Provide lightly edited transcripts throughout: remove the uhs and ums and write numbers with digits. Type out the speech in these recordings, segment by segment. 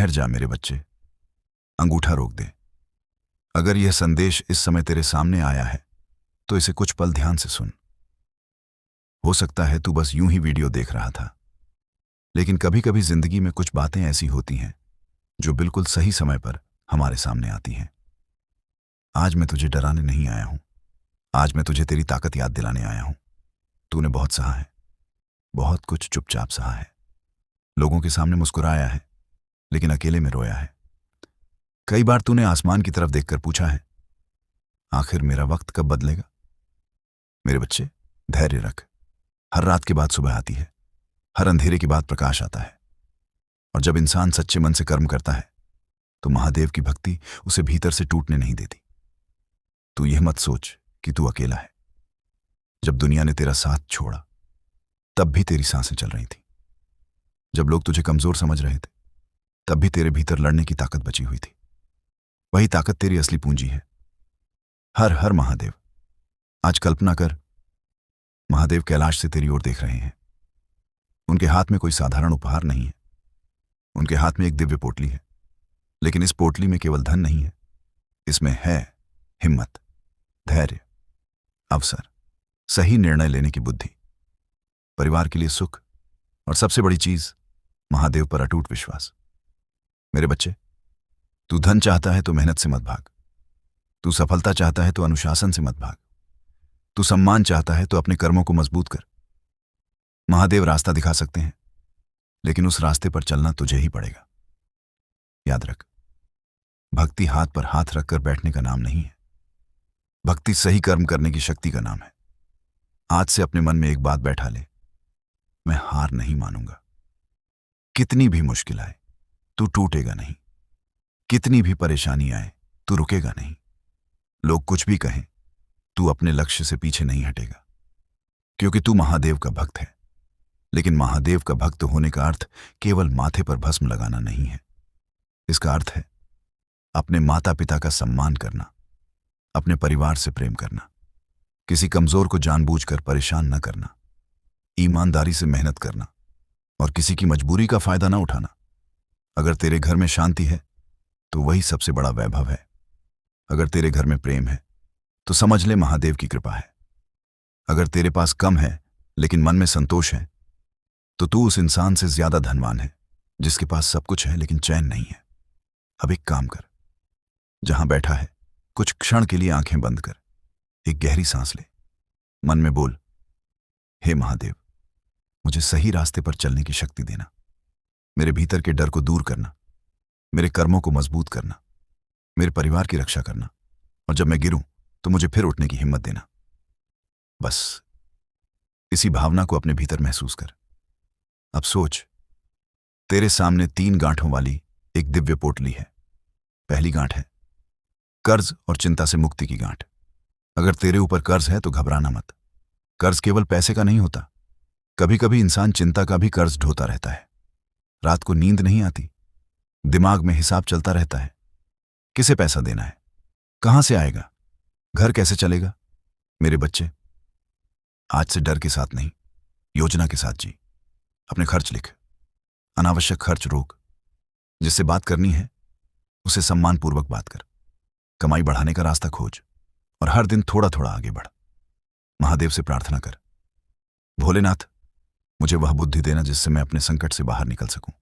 ठहर जा मेरे बच्चे, अंगूठा रोक दे। अगर यह संदेश इस समय तेरे सामने आया है तो इसे कुछ पल ध्यान से सुन। हो सकता है तू बस यूं ही वीडियो देख रहा था, लेकिन कभी कभी जिंदगी में कुछ बातें ऐसी होती हैं जो बिल्कुल सही समय पर हमारे सामने आती हैं। आज मैं तुझे डराने नहीं आया हूं, आज मैं तुझे तेरी ताकत याद दिलाने आया हूं। तूने बहुत सहा है, बहुत कुछ चुपचाप सहा है, लोगों के सामने मुस्कुराया है, लेकिन अकेले में रोया है। कई बार तूने आसमान की तरफ देखकर पूछा है, आखिर मेरा वक्त कब बदलेगा? मेरे बच्चे, धैर्य रख। हर रात के बाद सुबह आती है, हर अंधेरे के बाद प्रकाश आता है। और जब इंसान सच्चे मन से कर्म करता है तो महादेव की भक्ति उसे भीतर से टूटने नहीं देती। तू यह मत सोच कि तू अकेला है। जब दुनिया ने तेरा साथ छोड़ा तब भी तेरी सांसें चल रही थी। जब लोग तुझे कमजोर समझ रहे थे तब भी तेरे भीतर लड़ने की ताकत बची हुई थी। वही ताकत तेरी असली पूंजी है। हर हर महादेव। आज कल्पना कर, महादेव कैलाश से तेरी ओर देख रहे हैं। उनके हाथ में कोई साधारण उपहार नहीं है, उनके हाथ में एक दिव्य पोटली है। लेकिन इस पोटली में केवल धन नहीं है, इसमें है हिम्मत, धैर्य, अवसर, सही निर्णय लेने की बुद्धि, परिवार के लिए सुख और सबसे बड़ी चीज, महादेव पर अटूट विश्वास। मेरे बच्चे, तू धन चाहता है तो मेहनत से मत भाग। तू सफलता चाहता है तो अनुशासन से मत भाग। तू सम्मान चाहता है तो अपने कर्मों को मजबूत कर। महादेव रास्ता दिखा सकते हैं, लेकिन उस रास्ते पर चलना तुझे ही पड़ेगा। याद रख, भक्ति हाथ पर हाथ रखकर बैठने का नाम नहीं है। भक्ति सही कर्म करने की शक्ति का नाम है। आज से अपने मन में एक बात बैठा ले, मैं हार नहीं मानूंगा। कितनी भी मुश्किल आए तू टूटेगा नहीं, कितनी भी परेशानी आए तू रुकेगा नहीं। लोग कुछ भी कहें, तू अपने लक्ष्य से पीछे नहीं हटेगा, क्योंकि तू महादेव का भक्त है। लेकिन महादेव का भक्त होने का अर्थ केवल माथे पर भस्म लगाना नहीं है। इसका अर्थ है अपने माता पिता का सम्मान करना, अपने परिवार से प्रेम करना, किसी कमजोर को जानबूझकर परेशान न करना, ईमानदारी से मेहनत करना और किसी की मजबूरी का फायदा न उठाना। अगर तेरे घर में शांति है तो वही सबसे बड़ा वैभव है। अगर तेरे घर में प्रेम है तो समझ ले महादेव की कृपा है। अगर तेरे पास कम है लेकिन मन में संतोष है तो तू उस इंसान से ज्यादा धनवान है जिसके पास सब कुछ है लेकिन चैन नहीं है। अब एक काम कर, जहां बैठा है कुछ क्षण के लिए आंखें बंद कर, एक गहरी सांस ले, मन में बोल, हे महादेव, मुझे सही रास्ते पर चलने की शक्ति देना, मेरे भीतर के डर को दूर करना, मेरे कर्मों को मजबूत करना, मेरे परिवार की रक्षा करना, और जब मैं गिरूं तो मुझे फिर उठने की हिम्मत देना। बस इसी भावना को अपने भीतर महसूस कर। अब सोच, तेरे सामने 3 गांठों वाली एक दिव्य पोटली है। पहली गांठ है कर्ज और चिंता से मुक्ति की गांठ। अगर तेरे ऊपर कर्ज है तो घबराना मत। कर्ज केवल पैसे का नहीं होता, कभी कभी इंसान चिंता का भी कर्ज ढोता रहता है। रात को नींद नहीं आती, दिमाग में हिसाब चलता रहता है, किसे पैसा देना है, कहां से आएगा, घर कैसे चलेगा। मेरे बच्चे, आज से डर के साथ नहीं, योजना के साथ जी। अपने खर्च लिख, अनावश्यक खर्च रोक। जिससे बात करनी है उसे सम्मानपूर्वक बात कर। कमाई बढ़ाने का रास्ता खोज और हर दिन थोड़ा थोड़ा आगे बढ़। महादेव से प्रार्थना कर, भोलेनाथ, मुझे वह बुद्धि देना जिससे मैं अपने संकट से बाहर निकल सकूं।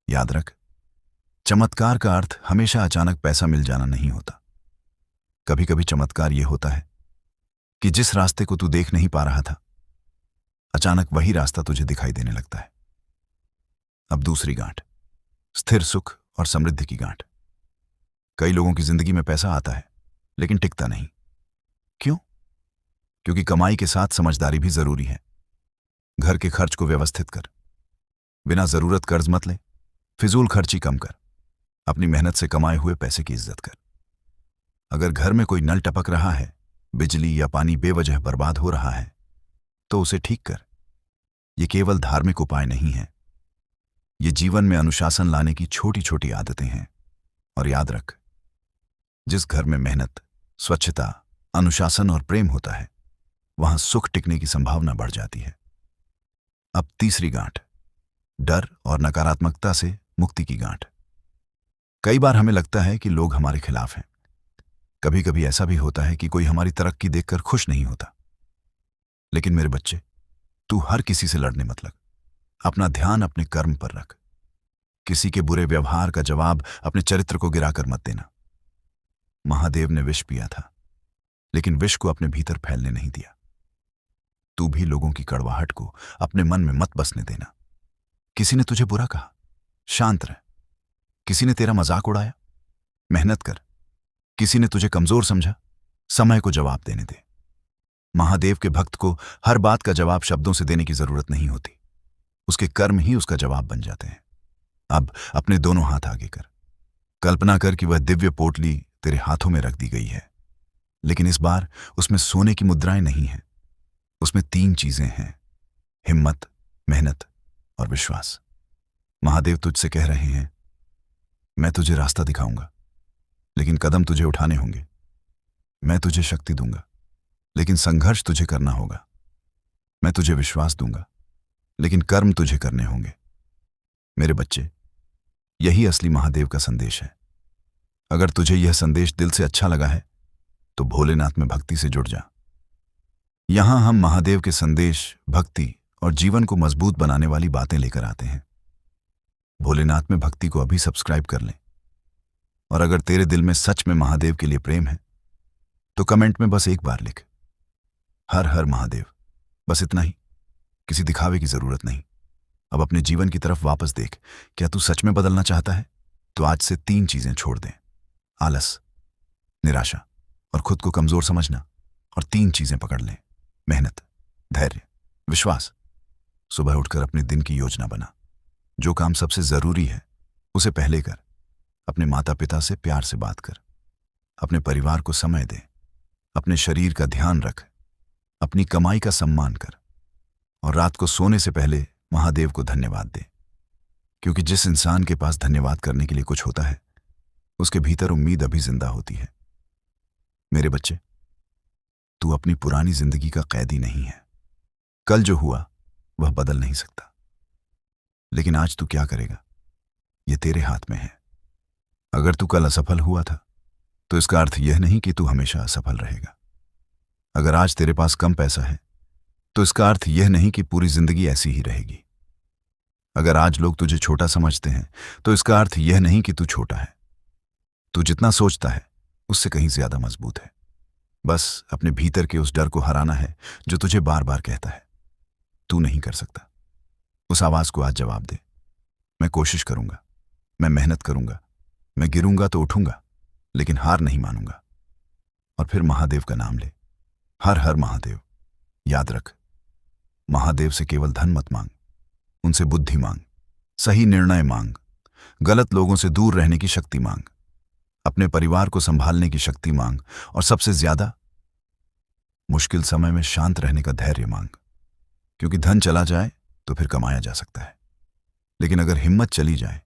याद रख, चमत्कार का अर्थ हमेशा अचानक पैसा मिल जाना नहीं होता। कभी कभी चमत्कार यह होता है कि जिस रास्ते को तू देख नहीं पा रहा था, अचानक वही रास्ता तुझे दिखाई देने लगता है। अब दूसरी गांठ, स्थिर सुख और समृद्धि की गांठ। कई लोगों की जिंदगी में पैसा आता है लेकिन टिकता नहीं। क्यों? क्योंकि कमाई के साथ समझदारी भी जरूरी है। घर के खर्च को व्यवस्थित कर, बिना जरूरत कर्ज मत ले, फिजूल खर्ची कम कर, अपनी मेहनत से कमाए हुए पैसे की इज्जत कर। अगर घर में कोई नल टपक रहा है, बिजली या पानी बेवजह बर्बाद हो रहा है, तो उसे ठीक कर। ये केवल धार्मिक उपाय नहीं है, ये जीवन में अनुशासन लाने की छोटी छोटी आदतें हैं। और याद रख, जिस घर में मेहनत, स्वच्छता, अनुशासन और प्रेम होता है, वहां सुख टिकने की संभावना बढ़ जाती है। अब तीसरी गांठ, डर और नकारात्मकता से मुक्ति की गांठ। कई बार हमें लगता है कि लोग हमारे खिलाफ हैं। कभी कभी ऐसा भी होता है कि कोई हमारी तरक्की देखकर खुश नहीं होता। लेकिन मेरे बच्चे, तू हर किसी से लड़ने मत लग। अपना ध्यान अपने कर्म पर रख। किसी के बुरे व्यवहार का जवाब अपने चरित्र को गिराकर मत देना। महादेव ने विष पिया था, लेकिन विष को अपने भीतर फैलने नहीं दिया। तू भी लोगों की कड़वाहट को अपने मन में मत बसने देना। किसी ने तुझे बुरा कहा, शांत रह। किसी ने तेरा मजाक उड़ाया, मेहनत कर। किसी ने तुझे कमजोर समझा, समय को जवाब देने दे। महादेव के भक्त को हर बात का जवाब शब्दों से देने की जरूरत नहीं होती। उसके कर्म ही उसका जवाब बन जाते हैं। अब अपने दोनों हाथ आगे कर। कल्पना कर कि वह दिव्य पोटली तेरे हाथों में रख दी गई है, लेकिन इस बार उसमें सोने की मुद्राएं नहीं हैं। उसमें 3 चीजें हैं: हिम्मत, मेहनत और विश्वास। महादेव तुझसे कह रहे हैं, मैं तुझे रास्ता दिखाऊंगा, लेकिन कदम तुझे उठाने होंगे। मैं तुझे शक्ति दूंगा, लेकिन संघर्ष तुझे करना होगा। मैं तुझे विश्वास दूंगा, लेकिन कर्म तुझे करने होंगे। मेरे बच्चे, यही असली महादेव का संदेश है। अगर तुझे यह संदेश दिल से अच्छा लगा है तो भोलेनाथ में भक्ति से जुड़ जा। यहां हम महादेव के संदेश, भक्ति और जीवन को मजबूत बनाने वाली बातें लेकर आते हैं। भोलेनाथ में भक्ति को अभी सब्सक्राइब कर लें। और अगर तेरे दिल में सच में महादेव के लिए प्रेम है तो कमेंट में बस एक बार लिख, हर हर महादेव। बस इतना ही, किसी दिखावे की जरूरत नहीं। अब अपने जीवन की तरफ वापस देख। क्या तू सच में बदलना चाहता है? तो आज से 3 चीजें छोड़ दें: आलस, निराशा और खुद को कमजोर समझना। और 3 चीजें पकड़ लें: मेहनत, धैर्य, विश्वास। सुबह उठकर अपने दिन की योजना बना। जो काम सबसे जरूरी है उसे पहले कर। अपने माता पिता से प्यार से बात कर। अपने परिवार को समय दे। अपने शरीर का ध्यान रख। अपनी कमाई का सम्मान कर। और रात को सोने से पहले महादेव को धन्यवाद दे, क्योंकि जिस इंसान के पास धन्यवाद करने के लिए कुछ होता है, उसके भीतर उम्मीद अभी जिंदा होती है। मेरे बच्चे, तू अपनी पुरानी जिंदगी का कैदी नहीं है। कल जो हुआ वह बदल नहीं सकता, लेकिन आज तू क्या करेगा यह तेरे हाथ में है। अगर तू कल असफल हुआ था तो इसका अर्थ यह नहीं कि तू हमेशा असफल रहेगा। अगर आज तेरे पास कम पैसा है तो इसका अर्थ यह नहीं कि पूरी जिंदगी ऐसी ही रहेगी। अगर आज लोग तुझे छोटा समझते हैं तो इसका अर्थ यह नहीं कि तू छोटा है। तू जितना सोचता है उससे कहीं ज्यादा मजबूत है। बस अपने भीतर के उस डर को हराना है जो तुझे बार बार कहता है तू नहीं कर सकता। उस आवाज को आज जवाब दे, मैं कोशिश करूंगा, मैं मेहनत करूंगा, मैं गिरूंगा तो उठूंगा, लेकिन हार नहीं मानूंगा। और फिर महादेव का नाम ले, हर हर महादेव। याद रख, महादेव से केवल धन मत मांग, उनसे बुद्धि मांग, सही निर्णय मांग, गलत लोगों से दूर रहने की शक्ति मांग, अपने परिवार को संभालने की शक्ति मांग, और सबसे ज्यादा मुश्किल समय में शांत रहने का धैर्य मांग। क्योंकि धन चला जाए तो फिर कमाया जा सकता है, लेकिन अगर हिम्मत चली जाए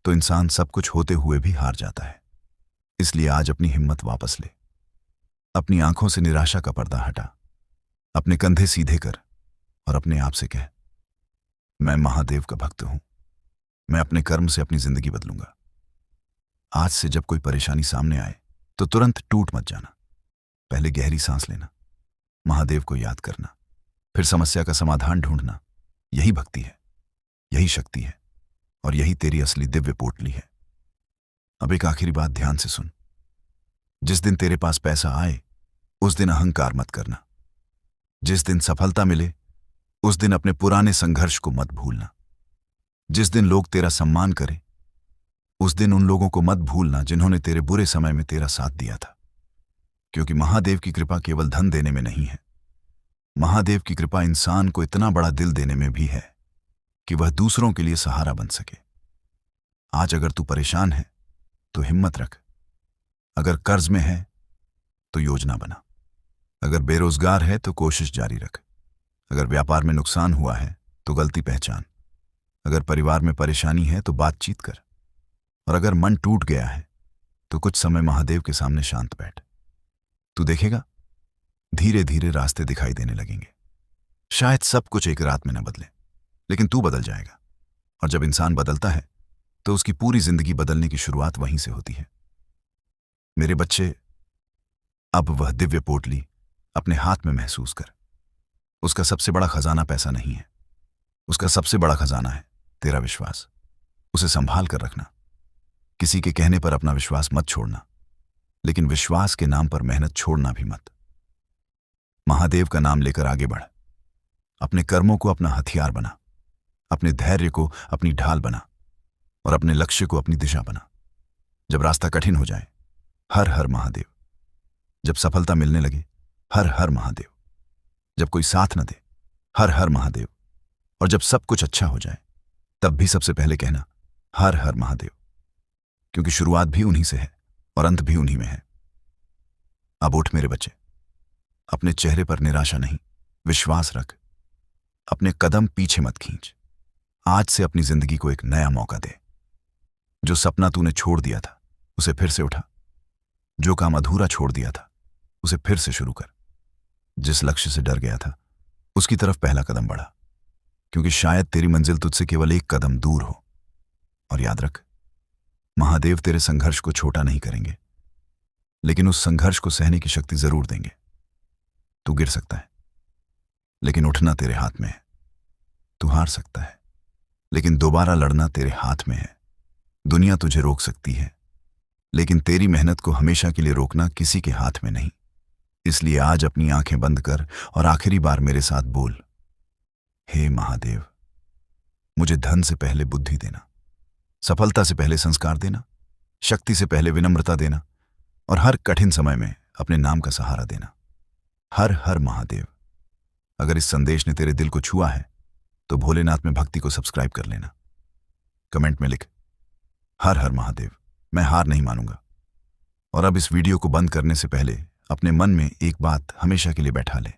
तो इंसान सब कुछ होते हुए भी हार जाता है। इसलिए आज अपनी हिम्मत वापस ले। अपनी आंखों से निराशा का पर्दा हटा, अपने कंधे सीधे कर और अपने आप से कह, मैं महादेव का भक्त हूं। मैं अपने कर्म से अपनी जिंदगी बदलूंगा। आज से जब कोई परेशानी सामने आए तो तुरंत टूट मत जाना। पहले गहरी सांस लेना, महादेव को याद करना, फिर समस्या का समाधान ढूंढना। यही भक्ति है, यही शक्ति है, और यही तेरी असली दिव्य पोटली है। अब एक आखिरी बात ध्यान से सुन। जिस दिन तेरे पास पैसा आए उस दिन अहंकार मत करना। जिस दिन सफलता मिले उस दिन अपने पुराने संघर्ष को मत भूलना। जिस दिन लोग तेरा सम्मान करें उस दिन उन लोगों को मत भूलना जिन्होंने तेरे बुरे समय में तेरा साथ दिया था। क्योंकि महादेव की कृपा केवल धन देने में नहीं है। महादेव की कृपा इंसान को इतना बड़ा दिल देने में भी है कि वह दूसरों के लिए सहारा बन सके। आज अगर तू परेशान है तो हिम्मत रख। अगर कर्ज में है तो योजना बना। अगर बेरोजगार है तो कोशिश जारी रख। अगर व्यापार में नुकसान हुआ है तो गलती पहचान। अगर परिवार में परेशानी है तो बातचीत कर। और अगर मन टूट गया है तो कुछ समय महादेव के सामने शांत बैठ। तू देखेगा धीरे धीरे रास्ते दिखाई देने लगेंगे। शायद सब कुछ एक रात में न बदले, लेकिन तू बदल जाएगा। और जब इंसान बदलता है तो उसकी पूरी जिंदगी बदलने की शुरुआत वहीं से होती है। मेरे बच्चे, अब वह दिव्य पोटली अपने हाथ में महसूस कर। उसका सबसे बड़ा खजाना पैसा नहीं है, उसका सबसे बड़ा खजाना है तेरा विश्वास। उसे संभाल कर रखना। किसी के कहने पर अपना विश्वास मत छोड़ना, लेकिन विश्वास के नाम पर मेहनत छोड़ना भी मत। महादेव का नाम लेकर आगे बढ़। अपने कर्मों को अपना हथियार बना, अपने धैर्य को अपनी ढाल बना और अपने लक्ष्य को अपनी दिशा बना। जब रास्ता कठिन हो जाए, हर हर महादेव। जब सफलता मिलने लगे, हर हर महादेव। जब कोई साथ न दे, हर हर महादेव। और जब सब कुछ अच्छा हो जाए, तब भी सबसे पहले कहना हर हर महादेव, क्योंकि शुरुआत भी उन्हीं से है और अंत भी उन्हीं में है। अब उठ मेरे बच्चे। अपने चेहरे पर निराशा नहीं, विश्वास रख। अपने कदम पीछे मत खींच। आज से अपनी जिंदगी को एक नया मौका दे। जो सपना तूने छोड़ दिया था, उसे फिर से उठा। जो काम अधूरा छोड़ दिया था, उसे फिर से शुरू कर। जिस लक्ष्य से डर गया था, उसकी तरफ पहला कदम बढ़ा, क्योंकि शायद तेरी मंजिल तुझसे केवल एक कदम दूर हो। और याद रख, महादेव तेरे संघर्ष को छोटा नहीं करेंगे, लेकिन उस संघर्ष को सहने की शक्ति जरूर देंगे। तू गिर सकता है, लेकिन उठना तेरे हाथ में है। तू हार सकता है, लेकिन दोबारा लड़ना तेरे हाथ में है। दुनिया तुझे रोक सकती है, लेकिन तेरी मेहनत को हमेशा के लिए रोकना किसी के हाथ में नहीं। इसलिए आज अपनी आंखें बंद कर और आखिरी बार मेरे साथ बोल, हे महादेव, मुझे धन से पहले बुद्धि देना, सफलता से पहले संस्कार देना, शक्ति से पहले विनम्रता देना और हर कठिन समय में अपने नाम का सहारा देना। हर हर महादेव। अगर इस संदेश ने तेरे दिल को छुआ है, तो भोलेनाथ में भक्ति को सब्सक्राइब कर लेना। कमेंट में लिख, हर हर महादेव, मैं हार नहीं मानूंगा। और अब इस वीडियो को बंद करने से पहले अपने मन में एक बात हमेशा के लिए बैठा ले।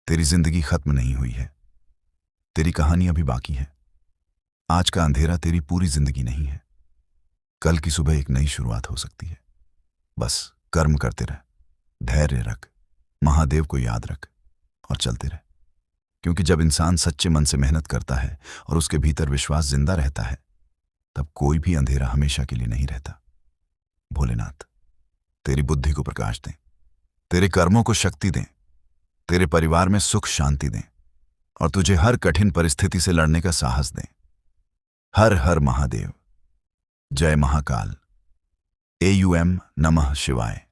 तेरी जिंदगी खत्म नहीं हुई है, तेरी कहानी अभी बाकी है। आज का अंधेरा तेरी पूरी जिंदगी नहीं है। कल की सुबह एक नई शुरुआत हो सकती है। बस कर्म करते रह, धैर्य रख, महादेव को याद रख और चलते रह। क्योंकि जब इंसान सच्चे मन से मेहनत करता है और उसके भीतर विश्वास जिंदा रहता है, तब कोई भी अंधेरा हमेशा के लिए नहीं रहता। भोलेनाथ तेरी बुद्धि को प्रकाश दें, तेरे कर्मों को शक्ति दें, तेरे परिवार में सुख शांति दें और तुझे हर कठिन परिस्थिति से लड़ने का साहस दें। हर हर महादेव। जय महाकाल। AUM नमः शिवाय।